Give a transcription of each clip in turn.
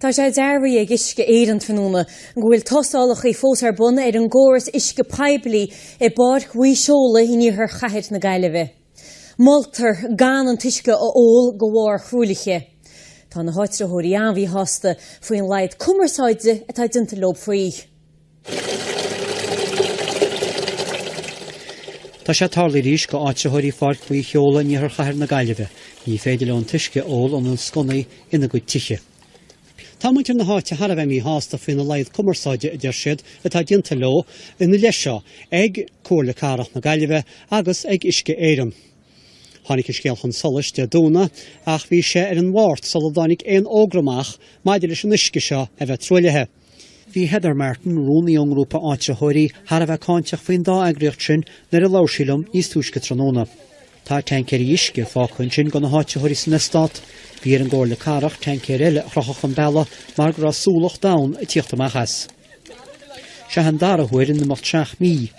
Tá sé deirrí ag isce éan fanúna ghfuil tosálacha í fós ar buna ar an ggóras isce peblií I bád chuí seola í níor chaid na gaiileh. Moltar gan an tuisce ó ól go bhhar chrúlaige. Tá na háitrathirí anmhí hasta faoin leid cumarsáide atá dinta lob faoi. Tá sé tarlaí rís go áitrathirí fáil chuí cheola níor chair na gaiileh, ní féidir le an tuisce ól an sconaí ina go tiche. Tá muintir na háite Harbh í hásta faoin na leid cumarsáide a deir siad atá dinta lo ina leis seo ag comhairle carach na gaiileh agus ag isce éireann. Tháinig is céal chun solas de dúna ach bhí sé ar an bhairt saladánig éon ógramach maidir leis an isce seo a bheith troilethe. Bhí Heather Martin rúnaí an grúpa áitrathirí Harbh cáinteach faoin dá agriocht sin nar a láisiúlam níos túisce tróna. Tá teancéirí isce fáchain sin go na háitrathirí san Stát. Bhí an ggóirle carach teancéir eile chrochach an bella mar gur súlach dam I tíochtamachas. Se an dara huir in na marteach mí.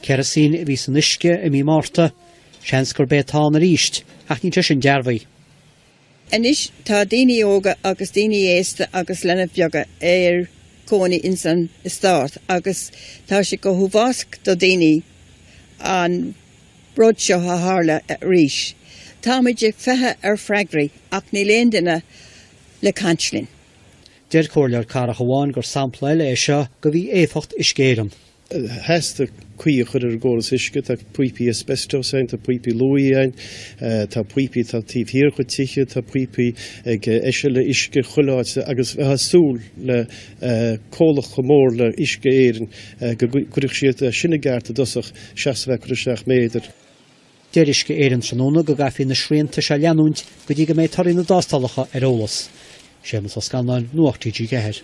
Kerosín bhí san isce I mí Márta. Seans gur bétá na ríist, ach ní sin dearbhaí. Anis tá daoine óga agus daoine éasta agus lena bheaga ar cónaí in san Stát agus tá sé go thuhasc do daoine an brod seo a tharla a ríis. Tá muid ag fethe ar freigraí ach ní léon duine le cantlinn. Deir comhairle carach amháin gur sampla eile é seo go bhí éfacht iscéireann. Heasta cuí chud ar ggóras isce tá puipi asbestos ein, tá puipi luí ein, tá puipi tá tíomhhíor chu tiche, tá puipi ag eise le isce choláite agus súl le cólach go mór le isce éireann go cuireadh siad sinna gcearta dosach 60 méadar. Deir isce éireann tróna go gaithfí na srianta se leanúint go dtí go méid tarí na dástálacha ar ólas. Séamus os gannáin nuachtaí geir.